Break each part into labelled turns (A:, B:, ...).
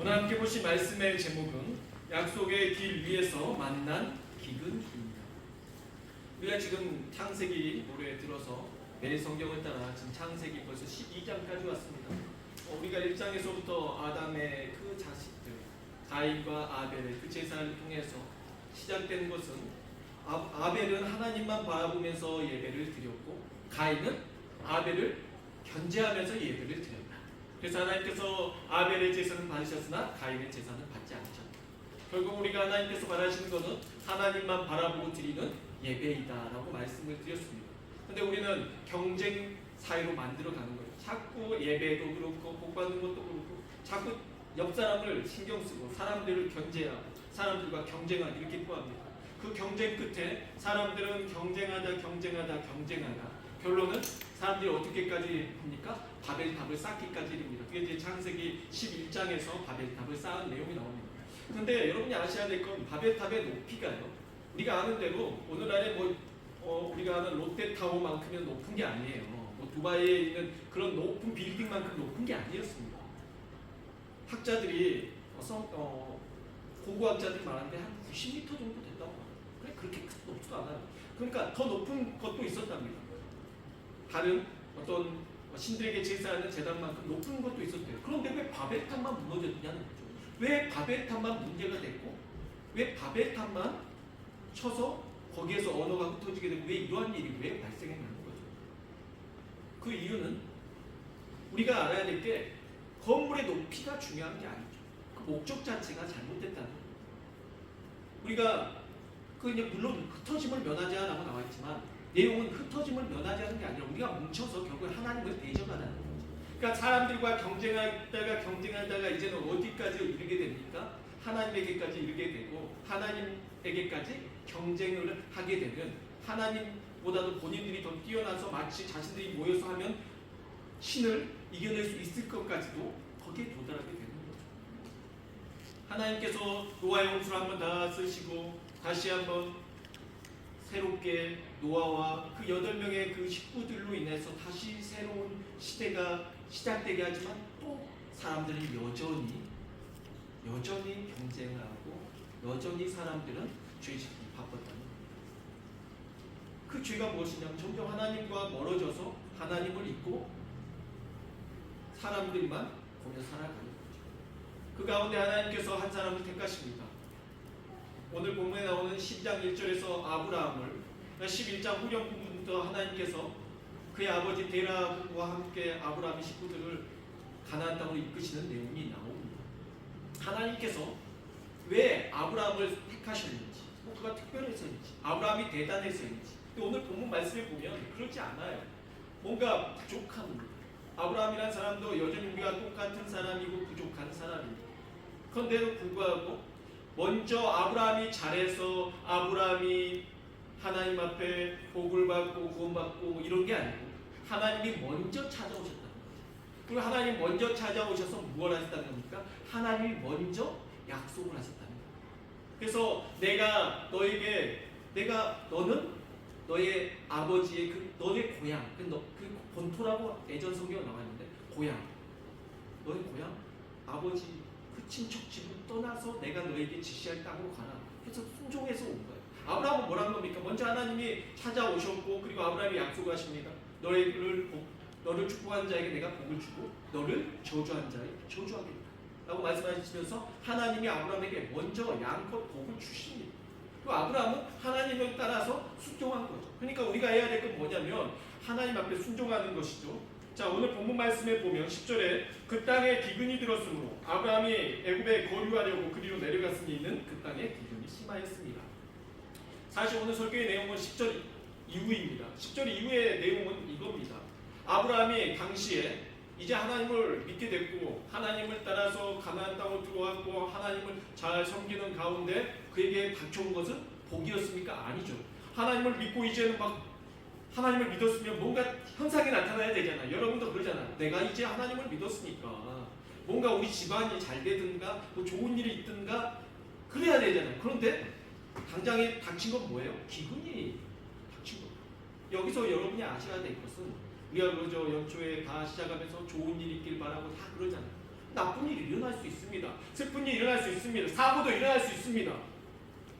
A: 오늘 함께 보신 말씀의 제목은 약속의 길 위에서 만난 기근입니다. 우리가 지금 창세기 노래 들어서 매일 성경을 따라 지금 창세기 벌써 12장까지 왔습니다. 우리가 1장에서부터 아담의 그 자식들 가인과 아벨의 그 제사를 통해서 시작된 것은 아벨은 하나님만 바라보면서 예배를 드렸고 가인은 아벨을 견제하면서 예배를 드렸다. 그래서 하나님께서 아벨의 제사는 받으셨으나 가인의 제사는 받지 않으셨다. 결국 우리가 하나님께서 바라시는 것은 하나님만 바라보고 드리는 예배이다라고 말씀을 드렸습니다. 그런데 우리는 경쟁 사회로 만들어가는 거예요. 자꾸 예배도 그렇고 복 받는 것도 그렇고 자꾸 옆 사람을 신경 쓰고 사람들을 견제하고 사람들과 경쟁하고 이렇게 구합니다. 그 경쟁 끝에 사람들은 경쟁하다 결론은 사람들이 어떻게까지 합니까? 바벨탑을 쌓기까지 이릅니다. 그게 이제 창세기 11장에서 바벨탑을 쌓은 내용이 나옵니다. 그런데 여러분이 아셔야 될 건 바벨탑의 높이가요. 우리가 아는 대로 오늘날에 우리가 아는 롯데타워만큼은 높은 게 아니에요. 두바이에 있는 그런 높은 빌딩만큼 높은 게 아니었습니다. 학자들이 고고학자들이 말하는데 한 90m 정도 됐다고 합니다. 그래 그렇게 높지도 않아요. 그러니까 더 높은 것도 있었답니다. 다른 어떤 신들에게 제사하는 제단만큼 높은 것도 있었대요. 그런데 왜 바벨탑만 무너졌냐는 거죠. 왜 바벨탑만 문제가 됐고 왜 바벨탑만 쳐서 거기에서 언어가 흩어지게 되고 왜 이러한 일이 왜 발생했냐는 거죠. 그 이유는 우리가 알아야 될 게 건물의 높이가 중요한 게 아니죠. 그 목적 자체가 잘못됐다는 거예요. 우리가 물론 흩어짐을 면하자라고 나와 있지만 내용은 흩어짐을 면하지 않는 게 아니라 우리가 뭉쳐서 결국 하나님을 대적하는 거죠. 그러니까 사람들과 경쟁하다가 이제는 어디까지 이르게 됩니까? 하나님에게까지 이르게 되고 하나님에게까지 경쟁을 하게 되면 하나님보다도 본인들이 더 뛰어나서 마치 자신들이 모여서 하면 신을 이겨낼 수 있을 것까지도 거기에 도달하게 되는 거죠. 하나님께서 노아의 홍수를 한번 다 쓰시고 다시 한번 새롭게 노아와 그 8명의 그 식구들로 인해서 다시 새로운 시대가 시작되게 하지만 또 사람들은 여전히 경쟁을 하고 여전히 사람들은 죄짓기 바빴다는 거예요. 그 죄가 무엇이냐면 점점 하나님과 멀어져서 하나님을 잊고 사람들만 보며 살아가는 거죠. 그 가운데 하나님께서 한 사람을 택하십니다. 오늘 본문에 나오는 12장 1절에서 아브라함을 11장 후렴 부분부터 하나님께서 그의 아버지 데라와 함께 아브라함의 식구들을 가나안 땅으로 이끄시는 내용이 나옵니다. 하나님께서 왜 아브라함을 택하셨는지, 그가 특별해서인지, 아브라함이 대단해서인지, 오늘 본문 말씀에 보면 그렇지 않아요. 뭔가 부족합니다. 아브라함이라는 사람도 여전히 우리가 똑같은 사람이고 부족한 사람입니다. 그런데도 불구하고 먼저 아브라함이 잘해서 아브라함이 하나님 앞에 복을 받고 구원받고 이런 게 아니고 하나님이 먼저 찾아오셨다는 거죠. 그리고 하나님 먼저 찾아오셔서 무엇을 하셨다는 겁니까? 하나님이 먼저 약속을 하셨다는 거예요. 그래서 너는 너의 아버지의 너의 고향, 그 본토라고 예전 성경에 나와 있는데 너의 고향, 아버지 그 친척 집을 떠나서 내가 너에게 지시할 땅으로 가라. 그래서 순종해서 온 거예요. 아브라함은 뭐라는 겁니까? 먼저 하나님이 찾아오셨고 그리고 아브라함이 약속하십니다. 너를 축복한 자에게 내가 복을 주고 너를 저주한 자에게 저주하겠다 라고 말씀하시면서 하나님이 아브라함에게 먼저 양껏 복을 주십니다. 그리고 아브라함은 하나님을 따라서 순종한 거죠. 그러니까 우리가 해야 될 건 뭐냐면 하나님 앞에 순종하는 것이죠. 자, 오늘 본문 말씀에 보면 10절에 그 땅에 기근이 들었으므로 아브라함이 애굽에 거류하려고 그리로 내려갔으니 이는 그 땅에 기근이 심하였습니다. 사실 오늘 설교의 내용은 10절 이후입니다. 10절 이후의 내용은 이겁니다. 아브라함이 당시에 이제 하나님을 믿게 됐고 하나님을 따라서 가나안 땅으로 들어왔고 하나님을 잘 섬기는 가운데 그에게 닥쳐온 것은 복이었습니까? 아니죠. 하나님을 믿고 이제는 하나님을 믿었으면 뭔가 현상이 나타나야 되잖아요. 여러분도 그러잖아요. 내가 이제 하나님을 믿었으니까 뭔가 우리 집안이 잘 되든가 좋은 일이 있든가 그래야 되잖아요. 그런데 당장에 닥친 건 뭐예요? 기근이 닥친 거예요. 여기서 여러분이 아셔야 될 것은 우리가 그러죠. 연초에 다 시작하면서 좋은 일이 있길 바라고 다 그러잖아요. 나쁜 일이 일어날 수 있습니다. 슬픈 일이 일어날 수 있습니다. 사고도 일어날 수 있습니다.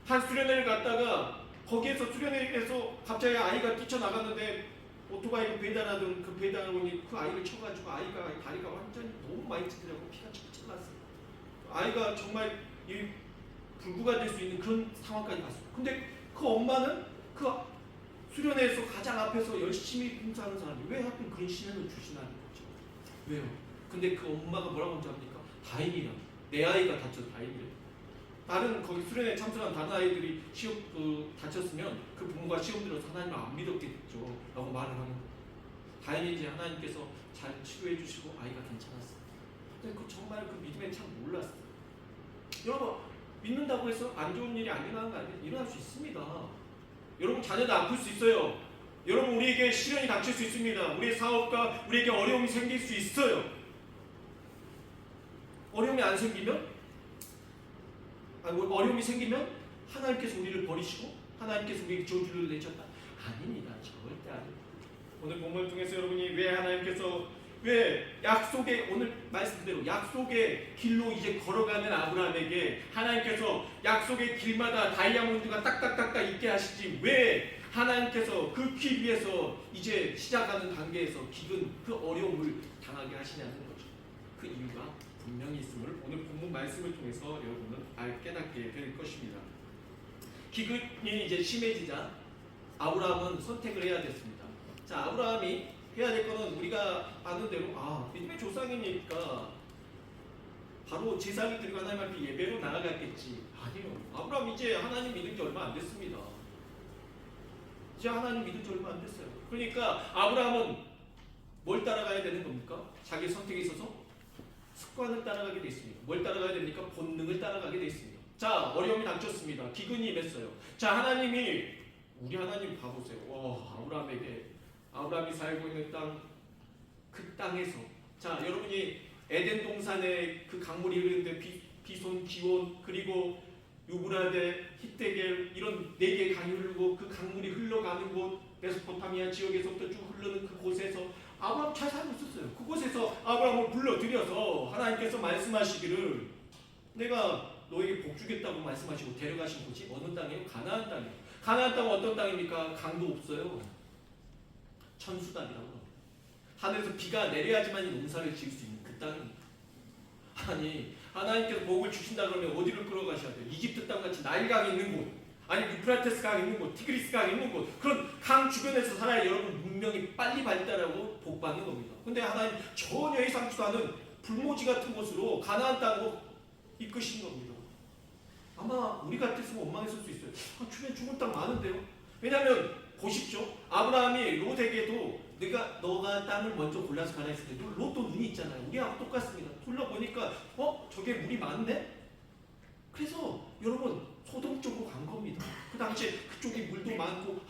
A: 한 수련회를 갔다가 거기에서 수련회에서 갑자기 아이가 뛰쳐나갔는데 오토바이를 배달하던 그 배달원이 그 아이를 쳐가지고 아이가 다리가 완전히 너무 많이 찢어지고 피가 철철 났어요. 아이가 정말 이 불구가 될 수 있는 그런 상황까지 갔어요. 근데 그 엄마는 그 수련회에서 가장 앞에서 열심히 봉사하는 사람이 왜 하필 그런 시련을 주시나는 거죠. 왜요? 근데 그 엄마가 뭐라고 하는지 압니까? 다행이라. 내 아이가 다쳐서 다행이래. 다른 거기 수련회 참석한 다른 아이들이 시험 다쳤으면 그 부모가 시험 들어서 하나님을 안 믿었겠죠 라고 말을 하는 거예요. 다행히 하나님께서 잘 치료해 주시고 아이가 괜찮았어요. 근데 그 정말 그 믿음에 참 놀랐어요. 여러분 믿는다고 해서 안 좋은 일이 안 일어나는 거 아니에요? 일어날 수 있습니다. 여러분 자녀도 아플 수 있어요. 여러분 우리에게 시련이 닥칠 수 있습니다. 우리의 사업과 우리에게 어려움이 생길 수 있어요. 어려움이 안 생기면 어려움이 생기면 하나님께서 우리를 버리시고 하나님께서 우리에게 저주를 내셨다? 아닙니다. 절대 아닙니다. 오늘 본문을 통해서 여러분이 왜 하나님께서 왜 약속의 오늘 말씀대로 약속의 길로 이제 걸어가는 아브라함에게 하나님께서 약속의 길마다 다이아몬드가 딱딱딱딱 있게 하시지 왜 하나님께서 그 길 위에서 이제 시작하는 단계에서 기근 그 어려움을 당하게 하시냐는 거죠. 그 이유가 분명히 있음을 오늘 본문 말씀을 통해서 여러분은 깨닫게 될 것입니다. 기근이 이제 심해지자 아브라함은 선택을 해야 됐습니다. 자, 아브라함이 해야 될 거는 우리가 아는 대로 믿음의 조상이니까 바로 제사를 드리고 하나님 앞에 예배로 나아갔겠지. 아니요. 아브라함 이제 하나님 믿은 지 얼마 안 됐습니다. 이제 하나님 믿은 지 얼마 안 됐어요. 그러니까 아브라함은 뭘 따라가야 되는 겁니까? 자기 선택에 있어서 습관을 따라가게 돼 있습니다. 뭘 따라가야 됩니까? 본능을 따라가게 돼 있습니다. 자, 어려움이 닥쳤습니다. 기근이 임했어요. 자, 하나님이 우리 하나님 봐보세요. 아브라함이 살고 있는 땅, 그 땅에서 자, 여러분이 에덴 동산에 그 강물이 흐르는데 비손, 기온, 그리고 유브라데, 히데겔 이런 네 개의 강이 흐르고 그 강물이 흘러가는 곳 메소포타미아 지역에서부터 쭉 흐르는 그 곳에서 아브라함 잘 살고 있었어요. 그곳에서 아브라함을 불러들여서 하나님께서 말씀하시기를 내가 너에게 복 주겠다고 말씀하시고 데려가신 곳이 어느 땅이에요? 가나안 땅이에요. 가나안 땅은 어떤 땅입니까? 강도 없어요. 천수단이라고 합니다. 하늘에서 비가 내려야지만 이 농사를 지을 수 있는 그 땅입니다. 아니 하나님께서 복을 주신다 그러면 어디를 끌어가셔야 돼요? 이집트 땅같이 나일강이 있는 곳, 아니 유프라테스 강이 있는 곳, 티그리스 강이 있는 곳, 그런 강 주변에서 살아야 여러분 문명이 빨리 발달하고 복받는 겁니다. 근데 하나님 전혀 예상치도 않은 불모지 같은 곳으로 가나안 땅으로 이끄신 겁니다. 아마 우리 같았으면 원망했을 수 있어요. 주변에 죽은 땅 많은데요. 왜냐하면 보십시오. 아브라함이 롯에게도 너가 땅을 먼저 골라서 가라 했을 때 롯도 눈이 있잖아요. 우리하고 똑같습니다. 둘러보니까 저게 물이 많네? 그래서 여러분 소돔 쪽으로 간 겁니다. 그 당시에 그쪽이 물도 많고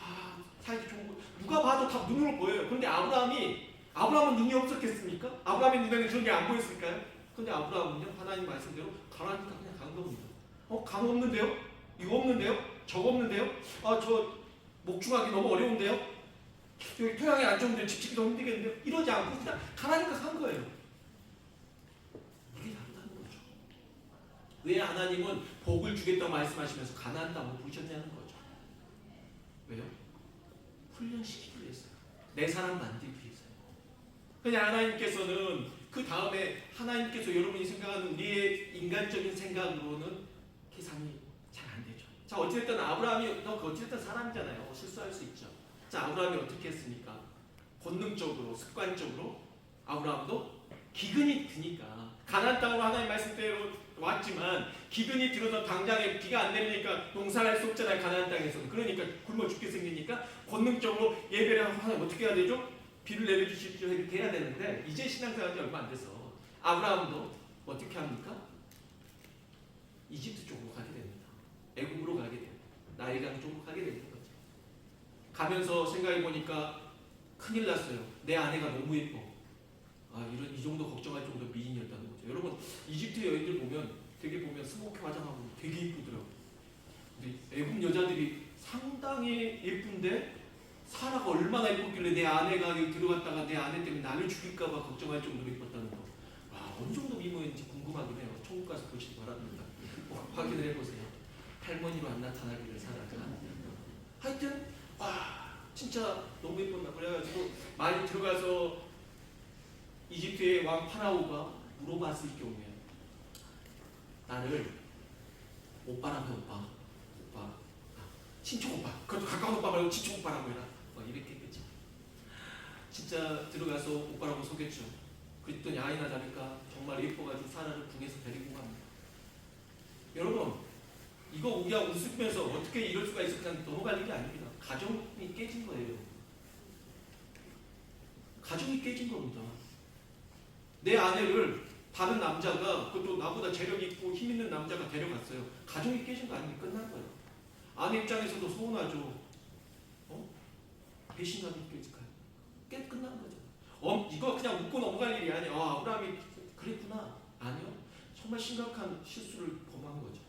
A: 살기 좋은 거 누가 봐도 다 눈으로 보여요. 그런데 아브라함은 눈이 없었겠습니까? 아브라함의 눈에는 그런 게 안 보였을까요? 근데 아브라함은요 하나님 말씀대로 가라니까 그냥 간 겁니다. 강 없는데요? 이거 없는데요? 저거 없는데요? 저 목축하기 너무 어려운데요? 여기 토양이 안 좋은데 집 짓기도 힘들겠는데요? 이러지 않고 그냥 가라니까 간 거예요. 이게 다르다는 거죠. 왜 하나님은 복을 주겠다고 말씀하시면서 가나안 땅으로 부르셨냐는 거죠. 왜요? 훈련시키기 위해서요. 내 사람 만들기 위해서요. 그냥 하나님께서는 그 다음에 하나님께서 여러분이 생각하는 우리의 인간적인 생각으로는 계산이 잘 안 되죠. 자, 어찌됐든 아브라함이 어찌됐든 사람이잖아요. 실수할 수 있죠. 자, 아브라함이 어떻게 했습니까? 본능적으로, 습관적으로 아브라함도 기근이 드니까 가나안 땅으로 하나님 말씀대로 왔지만 기근이 들어서 당장에 비가 안 내리니까 농사할 수 없잖아요. 가나안 땅에서는. 그러니까 굶어 죽게 생기니까 본능적으로 예배를 하고 하나님 어떻게 해야 되죠? 비를 내려주십시오 이렇게 해야 되는데 이제 신앙생활이 얼마 안 돼서 아브라함도 어떻게 합니까? 이집트 쪽으로 가게 됩니다. 애굽으로 가게 됩니다. 나일강 쪽으로 가게 되는 거죠. 가면서 생각해 보니까 큰일 났어요. 내 아내가 너무 예뻐. 이 정도 걱정할 정도 미인이었다는 거죠. 여러분 이집트 여인들 보면 되게 스모키 화장하고 되게 예쁘더라고요. 근데 애굽 여자들이 상당히 예쁜데 사라가 얼마나 예뻤길래 내 아내가 여기 들어갔다가 내 아내 때문에 나를 죽일까봐 걱정할 정도로 예뻤다는 거. 어느 정도 미모인지 궁금하긴 해요. 천국 가서 보시기 바랍니다. 확인을 해보세요. 할머니로 안 나타나기를 사라가. 하여튼 와 진짜 너무 예뻤나. 그래가지고 많이 들어가서 이집트의 왕 파라오가 물어봤을 경우에 나를 오빠라고 해. 오빠 친척 오빠, 그것도 가까운 오빠 말고 친척 오빠라고 해라. 막 이렇게 했겠죠. 진짜 들어가서 오빠라고 속였죠. 그랬더니 아이나 다를까 정말 예뻐가지고 사라를 궁에서 데리고 갑니다. 여러분 이거 우리가 웃으면서 어떻게 이럴 수가 있어 그냥 넘어갈 일이 아닙니다. 가정이 깨진 거예요. 가정이 깨진 겁니다. 내 아내를 다른 남자가, 그것도 나보다 재력 있고 힘 있는 남자가 데려갔어요. 가정이 깨진 거 아니면 끝난 거예요. 아내 입장에서도 서운하죠. 배신감이 깨질까요? 끝난 거죠. 이거 그냥 웃고 넘어갈 일이 아니에요. 아브라함이 그랬구나. 아니요. 정말 심각한 실수를 범한 거죠.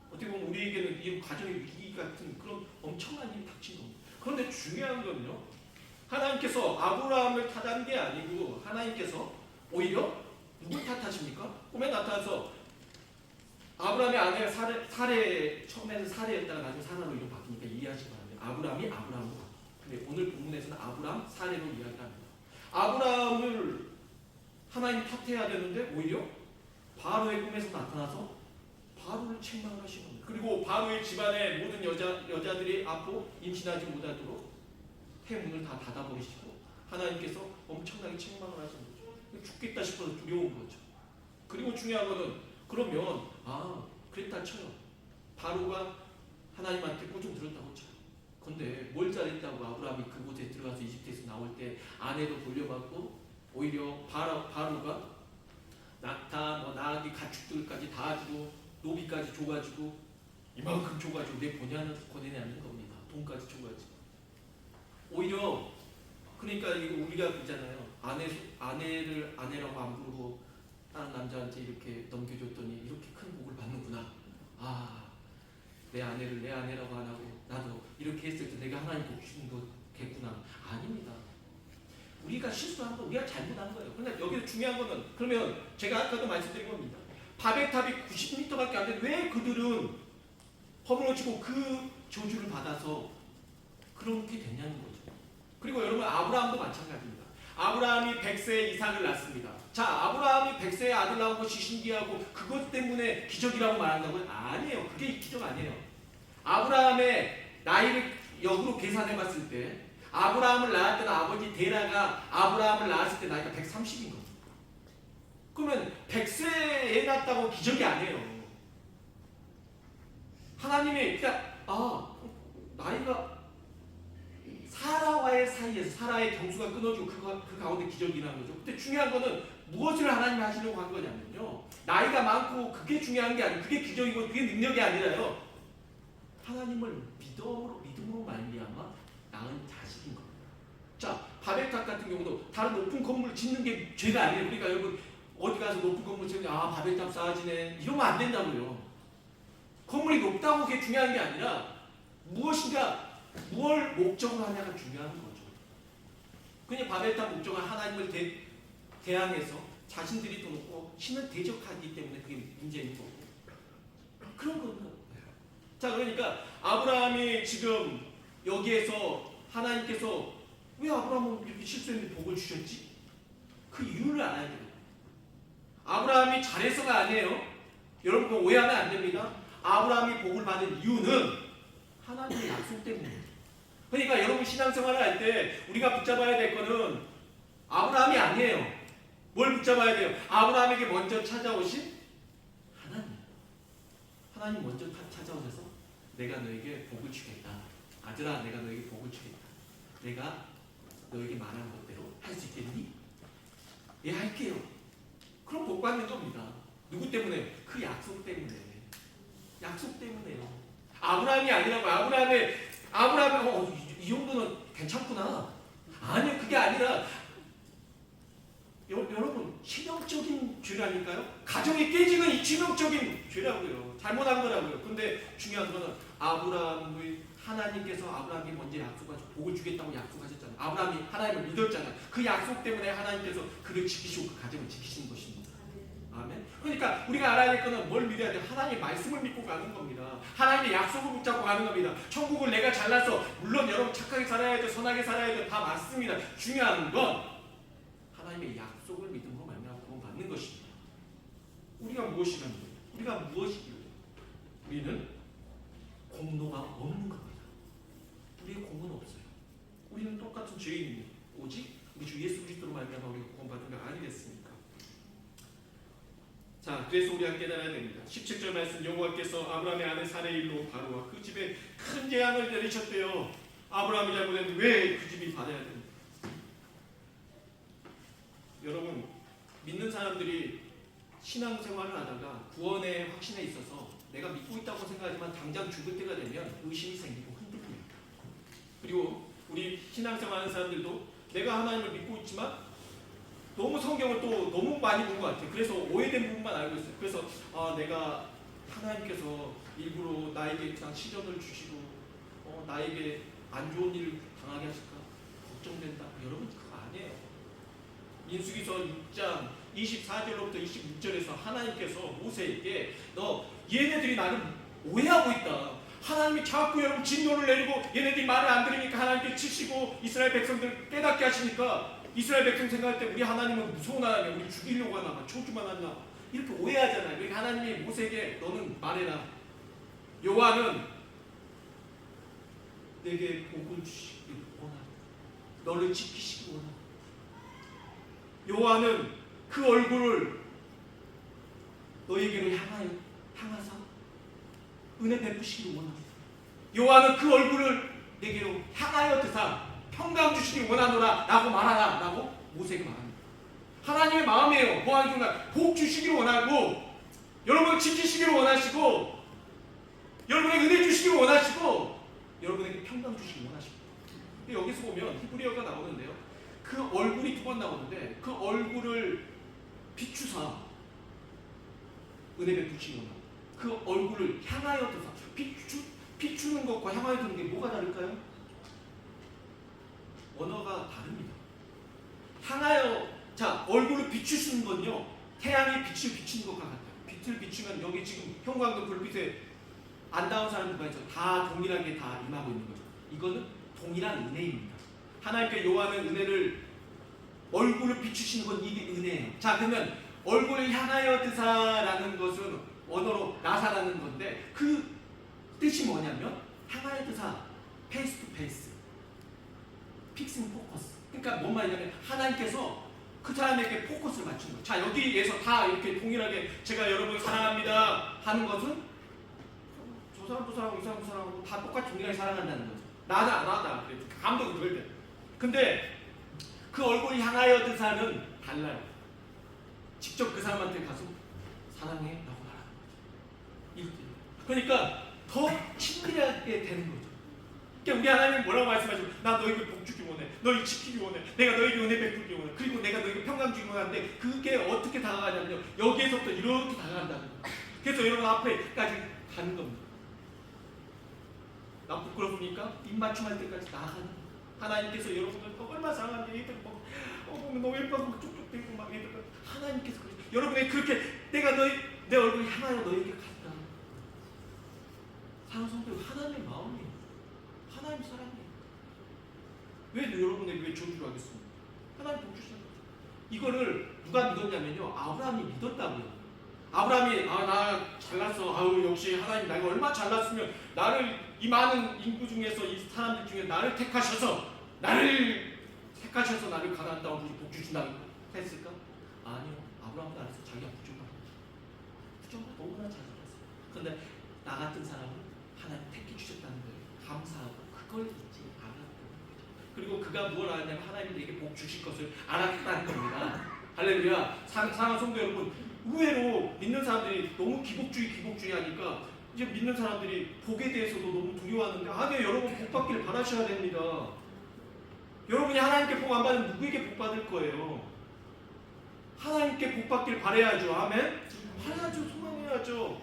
A: 어떻게 보면 우리에게는 이 가정의 위기 같은 그런 엄청난 일이 닥친 겁니다. 그런데 중요한 건요. 하나님께서 아브라함을 탓한 게 아니고 하나님께서 오히려 누굴 탓하십니까? 꿈에 나타나서 아브라함의 아내가 사례 처음에는 사례였다가 나중에 사라로 이름 바뀌니까 이해하시기 바랍니다. 아브라함이 아브라함으로. 근데 오늘 본문에서는 아브라함 사례로 이야기합니다. 아브라함을 하나님 탓해야 되는데 오히려 바로의 꿈에서 나타나서 바로를 책망을 하신 겁니다. 그리고 바로의 집안의 모든 여자들이 앞으로 임신하지 못하도록 해문을 다 닫아버리시고 하나님께서 엄청나게 책망을 하신 거죠. 죽겠다 싶어서 두려운 거죠. 그리고 중요한 거는 그러면 그랬다 쳐요. 바로가 하나님한테 꾸중 들었다고 쳐요. 근데 뭘 잘했다고 아브라함이 그곳에 들어가서 이집트에서 나올 때 아내도 돌려받고 오히려 바로가 낙타, 나귀, 가축들까지 다 주고 노비까지 줘가지고 이만큼 줘가지고 내 본연을 권해내는 겁니다. 돈까지 줘가지고 오히려 그러니까 이거 우리가 그러잖아요. 아내를 아내라고 안 부르고 다른 남자한테 이렇게 넘겨줬더니 이렇게 큰 복을 받는구나. 내 아내를 내 아내라고 안 하고 나도 이렇게 했을 때 내가 하나님 복 주는 거겠구나. 아닙니다. 우리가 실수한 거, 우리가 잘못한 거예요. 그런데 여기서 중요한 거는 그러면 제가 아까도 말씀드린 겁니다. 바벨탑이 90m밖에 안 되는데 왜 그들은 허물어 치고 그 저주를 받아서 그렇게 됐냐는 거죠. 그리고 여러분 아브라함도 마찬가지입니다. 아브라함이 100세에 이삭을 낳습니다. 자, 아브라함이 100세에 아들 낳은 것이 신기하고 그것 때문에 기적이라고 말한다고요? 아니에요. 그게 기적 아니에요. 아브라함의 나이를 역으로 계산해 봤을 때 아브라함을 낳았던 아버지 데라가 아브라함을 낳았을 때 나이가 130인 겁니다. 그러면 100세에 낳았다고 기적이 아니에요. 하나님이 나이가 사라와의 사이에서 사라의 경수가 끊어지고 그 가운데 기적이 나는 거죠. 근데 중요한 거는 무엇을 하나님이 하시려고 한 거냐면요. 나이가 많고 그게 중요한 게 아니고 그게 기적이고 그게 능력이 아니라요. 하나님을 믿음으로 말미암아 낳은 자식인 겁니다. 자, 바벨탑 같은 경우도 다른 높은 건물을 짓는 게 죄가 아니에요. 그러니까 여러분 어디 가서 높은 건물 짓는 바벨탑 쌓아지네 이러면 안 된다고요. 건물이 높다고 그게 중요한 게 아니라 무엇인가 무엇을 목적으로 하냐가 중요한 거죠. 그냥 바벨탑 목적은 하나님을 대항해서 자신들이 더 높고 신을 대적하기 때문에 그게 문제인 거고 그런 거는. 자, 그러니까 아브라함이 지금 여기에서 하나님께서 왜 아브라함은 이렇게 실수했는데 복을 주셨지? 그 이유를 알아야 돼요. 아브라함이 잘해서가 아니에요. 여러분 그거 오해하면 안 됩니다. 아브라함이 복을 받은 이유는 하나님의 약속 때문이에요. 그러니까 여러분 신앙생활을 할 때 우리가 붙잡아야 될 거는 아브라함이 아니에요. 뭘 붙잡아야 돼요? 아브라함에게 먼저 찾아오신 하나님. 하나님 먼저 찾아오셔서 내가 너에게 복을 주겠다. 아들아, 내가 너에게 복을 주겠다. 내가 너에게 말한 것대로 할 수 있겠니? 예, 할게요. 그럼 복 받는 겁니다. 누구 때문에? 그 약속 때문에. 약속 때문에요. 아브라함이 아니라고. 아브라함이 이 정도는 괜찮구나. 아니요, 그게 아니라 여러분 치명적인 죄라니까요. 가정이 깨지는 이 치명적인 죄라고요. 잘못한 거라고요. 근데 중요한 거는 아브라함의 하나님께서 아브라함이 먼저 약속하시고 복을 주겠다고 약속하셨잖아요. 아브라함이 하나님을 믿었잖아요. 그 약속 때문에 하나님께서 그를 지키시고 그 가정을 지키시는 것입니다. 아멘. 그러니까 우리가 알아야 될 거는 뭘 믿어야 돼? 하나님의 말씀을 믿고 가는 겁니다. 하나님의 약속을 붙잡고 가는 겁니다. 천국을 내가 잘나서 물론 여러분 착하게 살아야 돼, 선하게 살아야 돼, 다 맞습니다. 중요한 건 하나님의 약속을 믿음으로 말미암아 구원받는 것입니다. 우리가 무엇이면 돼요? 우리가 무엇이길래? 우리는 공로가 없는 겁니다. 우리의 공은 없어요. 우리는 똑같은 죄인입니다. 오직 우리 주 예수 그리스도로 말미암아 우리가 구원받은 거 아니겠습니까? 자, 그래서 우리가 깨달아야 됩니다. 17절 말씀, 여호와께서 아브라함의 아내 사레의 일로 바로와 그 집에 큰 재앙을 내리셨대요. 아브라함이 잘못했는데 왜 그 집이 받아야 됩니까? 여러분, 믿는 사람들이 신앙생활을 하다가 구원의 확신에 있어서 내가 믿고 있다고 생각하지만 당장 죽을 때가 되면 의심이 생기고 흔들립니다. 그리고 우리 신앙생활하는 사람들도 내가 하나님을 믿고 있지만 너무 성경을 또 너무 많이 본 것 같아요. 그래서 오해된 부분만 알고 있어요. 그래서 내가 하나님께서 일부러 나에게 그냥 시련을 주시고 나에게 안 좋은 일을 당하게 하실까 걱정된다. 여러분 그거 아니에요. 민수기서 6장 24절로부터 26절에서 하나님께서 모세에게 너 얘네들이 나를 오해하고 있다. 하나님이 자꾸 여러분 진노를 내리고 얘네들이 말을 안 들으니까 하나님께 치시고 이스라엘 백성들 깨닫게 하시니까 이스라엘 백성 생각할 때 우리 하나님은 무서운 하나님이야. 우리 죽이려고 하나 봐. 저주만 하나. 이렇게 오해하잖아요. 그러니까 하나님이 모세에게 너는 말해라. 여호와는 내게 복을 주시기 원하고 너를 지키시기 원하고 여호와는 그 얼굴을 너에게로 향하사 은혜 베푸시기 원합니다. 여호와는 그 얼굴을 내게로 향하여 드사 평강 주시기 원하노라 라고 말하라 라고 모세에게 말합니다. 하나님의 마음이에요. 복 주시기를 원하고 여러분을 지키시기를 원하시고 여러분에게 은혜 주시기를 원하시고 여러분에게 평강 주시기 원하십니다. 여기서 보면 히브리어가 나오는데요. 그 얼굴이 두 번 나오는데 그 얼굴을 비추사 은혜 베푸시기 원하고 그 얼굴을 향하여 드사 비추는 것과 향하여 드는 게 뭐가 다를까요? 언어가 다릅니다. 향하여 자 얼굴을 비추시는 건요 태양이 빛을 비추는 것과 같아요. 빛을 비추면 여기 지금 형광등 불빛에 안 닿은 사람 누가 있죠? 다 동일하게 다 임하고 있는 거죠. 이거는 동일한 은혜입니다. 하나님께 요하는 은혜를 얼굴을 비추시는 건 이게 은혜예요. 자 그러면 얼굴을 향하여 드사라는 것은 언어로 나사라는 건데 그 뜻이 뭐냐면 향하여 드사 페이스 투 페이스 픽싱 포커스. 그러니까 뭔 말이냐면 하나님께서 그 사람에게 포커스를 맞춘 거예요. 자 여기에서 다 이렇게 동일하게 제가 여러분을 사랑합니다 하는 것은 저 사람도 사랑하고 이 사람도 사랑하고 다 똑같이 동일하게 사랑한다는 거죠. 나는 안 하다. 감동이 그럴 때. 근데 그 얼굴 향하여 드사는 달라요. 직접 그 사람한테 가서 사랑해 라고 말하는 거죠. 그러니까 더 친밀하게 되는 거죠. 그러니까 우리 하나님은 뭐라고 말씀하시면 나 너에게 복 주기 원해. 너희 지키기 원해. 내가 너에게 은혜 베풀기 원해. 그리고 내가 너에게 평강 주기 원하는데 그게 어떻게 다가가냐면요. 여기에서부터 이렇게 다가간다는 거예요. 그래서 여러분 앞에까지 가는 겁니다. 나 부끄러우니까 입맞춤할 때까지 나아가는 거예요. 하나님께서 여러분을 얼마나 사랑하는데 얘들 보면 너무 예뻐서 쪽쪽대고 막 얘들 하나님께서 여러분이 그렇게 내가 내 얼굴 향하여 너에게 갔다. 사랑하는 성도 하나님의 마음이에요. 하나님 사랑이에요. 왜 여러분에게 왜 저주를 하겠습니까? 하나님 복 주시는 거죠. 이거를 누가 믿었냐면요. 아브라함이 믿었다고요. 아브라함이 나 잘났어. 아우 역시 하나님 내가 얼마나 잘났으면 나를 이 많은 인구 중에서 이 사람들 중에 나를 택하셔서 나를 가나안 땅으로 복 주신다고 했을까? 아니요. 아브라함도 알았어. 자기가 부족하고 너무나 잘났어요. 그런데 나 같은 사람을 하나님 택해 주셨다는 거예요. 감사하고 그걸 잊지 않았다는 거죠. 그리고 그가 무엇을 알았냐면 하나님이 내게 복 주실 것을 알았다는 겁니다. 할렐루야. 사랑하는 성도 여러분, 의외로 믿는 사람들이 너무 기복주의 하니까 이제 믿는 사람들이 복에 대해서도 너무 두려워하는데 아니요. 여러분 복 받기를 바라셔야 됩니다. 여러분이 하나님께 복 안 받으면 누구에게 복 받을 거예요? 하나님께 복 받기를 바라야죠. 아멘? 바라야죠. 소망해야죠.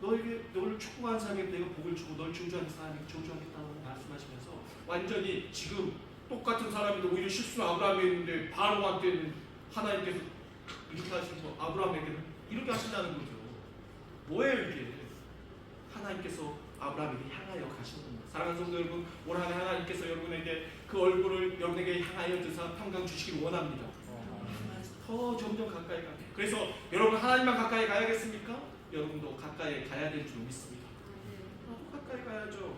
A: 너를 축복하는 사람에게 내가 복을 주고 널 저주하는 사람에게 저주하겠다고 말씀하시면서 완전히 지금 똑같은 사람인데 오히려 실수는 아브라함이 했는데 바로한테는 하나님께서 이렇게 하신 거 아브라함에게는 이렇게 하신다는 거죠. 뭐예요 이게? 하나님께서 아브라함에게 향하여 가시는 겁니다. 사랑하는 성도 여러분, 올 한해 하나님께서 여러분에게 그 얼굴을 여러분에게 향하여 드사 평강 주시길 원합니다. 더 점점 가까이 가. 그래서 여러분 하나님만 가까이 가야겠습니까? 여러분도 가까이 가야 될 줄 믿습니다. 나도 가까이 가야죠.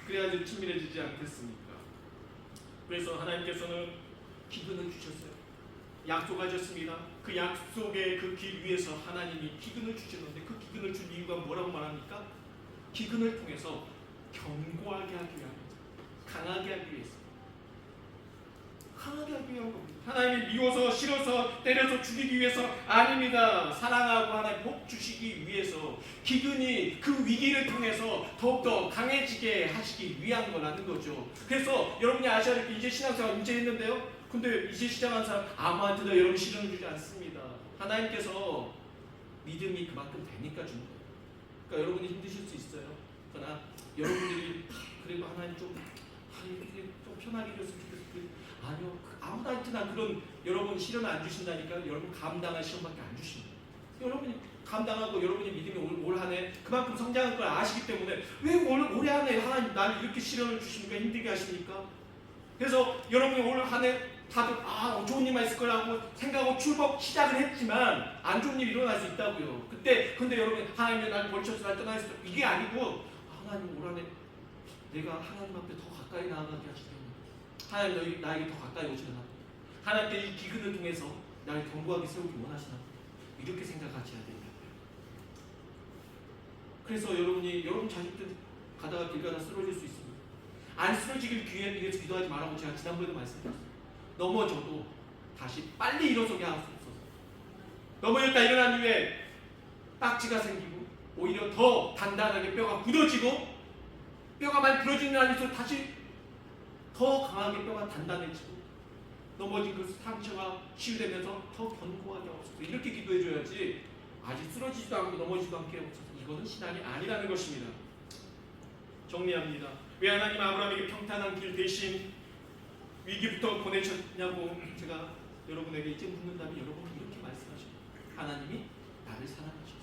A: 그래야지 친밀해지지 않겠습니까? 그래서 하나님께서는 기근을 주셨어요. 약속하셨습니다. 그 약속의 그 길 위에서 하나님이 기근을 주셨는데 그 기근을 준 이유가 뭐라고 말합니까? 기근을 통해서 견고하게 하기 위함입니다. 강하게 하기 위해서. 강하게 하기 위한 겁니다. 하나님이 미워서 싫어서 때려서 죽이기 위해서 아닙니다. 사랑하고 하나님 복 주시기 위해서 기근이 그 위기를 통해서 더욱더 강해지게 하시기 위한 거라는 거죠. 그래서 여러분이 아셔야 될 게 이제 신앙생활 이제 했는데요. 근데 이제 시작한 사람 아무한테도 여러분 시련을 주지 않습니다. 하나님께서 믿음이 그만큼 되니까 준 거예요. 그러니까 여러분이 힘드실 수 있어요. 그러나 여러분들이 그래도 하나님 좀 편하게 해줬으면 좋겠어요. 아니요, 아무한테나 그런 여러분 시련을 안 주신다니까. 여러분 감당할 시험밖에 안 주십니다. 여러분이 감당하고 여러분이 믿음이 올 한해 그만큼 성장할 걸 아시기 때문에 왜 올해 한해 하나님 나를 이렇게 시련을 주십니까? 힘들게 하십니까? 그래서 여러분이 올 한해 다들 좋은 일만 있을 거라고 생각하고 출범 시작을 했지만 안 좋은 일이 일어날 수 있다고요. 근데 여러분 하나님이 나를 버리셔서 날 떠나서 이게 아니고 하나님 올 한해 내가 하나님 앞에 더 가까이 나아가게 하시려고 하나님 나에게 더 가까이 오시려나 하나님께 이 기근을 통해서 나를 견고하게 세우기 원하시나 이렇게 생각하셔야 됩니다. 그래서 여러분 자식들 가다가 길 가다 쓰러질 수 있습니다. 안 쓰러지길 위해서 기도하지 말라고 제가 지난번에도 말씀드렸어요. 넘어져도 다시 빨리 일어서게 할 수 없어서 넘어졌다 일어난 이후에 딱지가 생기고 오히려 더 단단하게 뼈가 굳어지고 뼈가 많이 부러지는 안에서 다시 더 강하게 뼈가 단단해지고 넘어진 그 상처가 치유되면서 더 견고하게 없어서 이렇게 기도해줘야지 아직 쓰러지지도 않고 넘어지지도 않게 없어서 이거는 신앙이 아니라는 것입니다. 정리합니다. 왜 하나님 아브라함에게 평탄한 길 대신 위기부터 보내셨냐고 제가 여러분에게 이제 묻는다면 여러분은 이렇게 말씀하십니다. 하나님이 나를 사랑하셨어.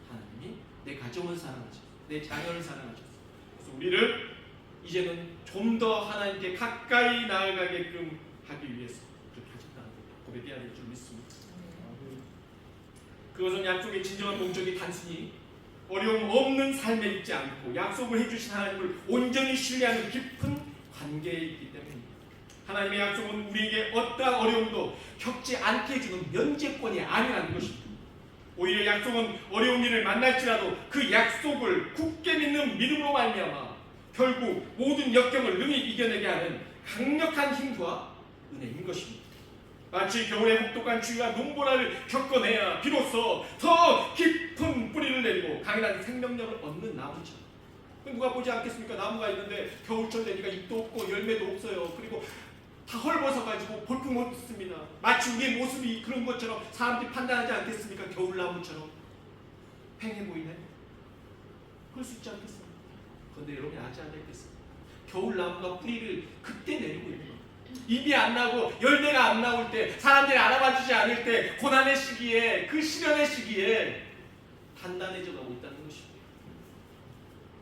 A: 하나님이 내 가정을 사랑하셨어. 내 자녀를 사랑하셨어. 그래서 우리를 이제는 좀 더 하나님께 가까이 나아가게끔 하기 위해서 그렇게 하셨다는 걸 고백해야 될 줄 믿습니다. 그것은 약속의 진정한 목적이 단순히 어려움 없는 삶에 있지 않고 약속을 해주신 하나님을 온전히 신뢰하는 깊은 관계에 있기 때문입니다. 하나님의 약속은 우리에게 어떠한 어려움도 겪지 않게 해주는 면제권이 아니라는 것입니다. 오히려 약속은 어려운 일을 만날지라도 그 약속을 굳게 믿는 믿음으로 말미암아 결국 모든 역경을 능히 이겨내게 하는 강력한 힘과 은혜인 것입니다. 마치 겨울에 혹독한 추위와 눈보라를 겪어내야 비로소 더 깊은 뿌리를 내리고 강인한 생명력을 얻는 나무처럼. 누가 보지 않겠습니까? 나무가 있는데 겨울철 되니까 잎도 없고 열매도 없어요. 그리고 다 헐벗어가지고 볼품 없습니다. 마치 우리의 모습이 그런 것처럼 사람들이 판단하지 않겠습니까? 겨울나무처럼 팽해 보이네. 그럴 수 있지 않겠습니까? 그런데 여러분이 아지 않겠습니까? 겨울나무가 뿌리를 그때 내리고 있는 거예요. 잎이 안 나고 열매가 안 나올 때, 사람들이 알아봐주지 않을 때, 고난의 시기에, 그 시련의 시기에 단단해져 가고 있다는 것입니다.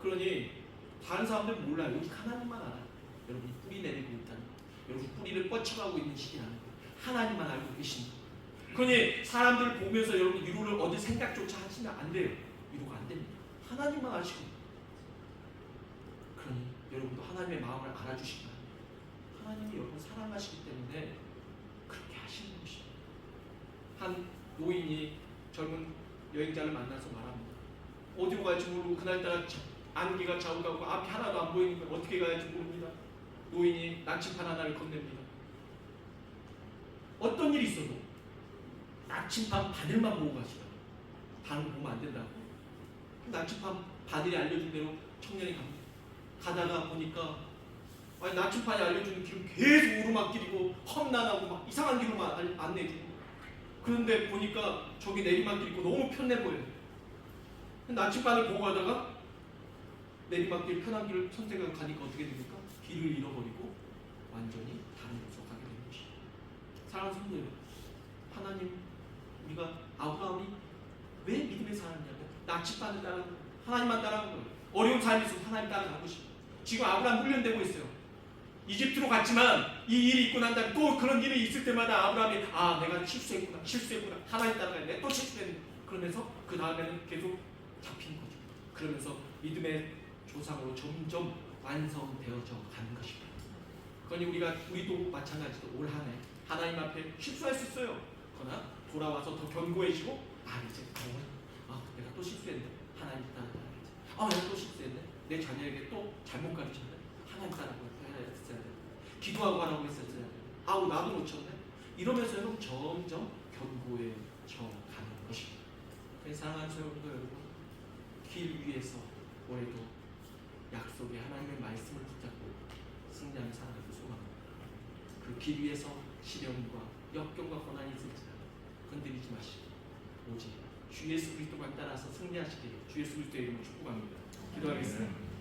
A: 그러니 다른 사람들은 몰라요. 여기 하나님만 알아요. 여러분이 뿌리 내리고 있다는 거. 여러분 뿌리를 뻗쳐가고 있는 시기라는 거. 하나님만 알고 계십니다. 그러니 사람들을 보면서 여러분 위로를 얻을 생각조차 하시면 안 돼요. 위로가 안 됩니다. 하나님만 아시고. 그러니 여러분도 하나님의 마음을 알아주시기 바랍니다. 하나님이 여러분 사랑하시기 때문에 그렇게 하시는 것입니다. 한 노인이 젊은 여행자를 만나서 말합니다. 어디로 갈지 모르고 그날따라 안개가 좌우가고 앞이 하나도 안 보이는 거예요. 어떻게 가야지 모릅니다. 노인이 나침반 하나를 건넵니다. 어떤 일이 있어도 나침반 바늘만 보고 가시라. 다른 거 보면 안 된다고. 나침반 바늘이 알려준 대로 청년이 갑니다. 가다가 보니까 나침반이 알려주는 길은 계속 오르막길이고 험난하고 막 이상한 길로만 안내해주고, 그런데 보니까 저기 내리막길 있고 너무 편해 보여요. 나침반을 보고 가다가 내리막길 편한 길을 선택하고 가니까 어떻게 됩니까? 길을 잃어버리고 완전히 다른 곳으로 가게 되는 것이에요. 사랑하는 성도 여러분, 하나님 우리가 아브라함이 왜 믿음의 사람이냐면 납치받는다는 하나님만 따라가는 거예요. 어려운 삶이 있으면 하나님 따라가고 싶어요. 지금 아브라함 훈련되고 있어요. 이집트로 갔지만 이 일이 있고 난 다음에 또 그런 일이 있을 때마다 아브라함이 내가 실수했구나 하나님 따라가야 돼. 또 실수했네. 그러면서 그 다음에는 계속 잡힌 거죠. 그러면서 믿음의 조상으로 점점 완성되어져 가는 것입니다. 그러니 우리도 마찬가지로 올 한 해 하나님 앞에 실수할 수 있어요. 그러나 돌아와서 더 견고해지고 이제 내가 또 실수했네. 하나님 따라가야지. 내가 또 실수했네. 내 자녀에게 또 잘못 가르쳤네. 하나님 따라가야지. 기도하고 하라고 했었어야 돼. 나도 놓쳤네. 이러면서 여러분 점점 견고해져 가는 것입니다. 사랑하는 성도 여러분, 길 위에서 올해도 약속의 하나님의 말씀을 붙잡고 승리하는 사람들을 소망합니다. 그 길 위에서 시련과 역경과 고난이 있을지라도 흔들리지 마시고 오직 주 예수 그리스도만 따라서 승리하시길 주 예수 그리스도의 이름으로 축복합니다. 기도하겠습니다.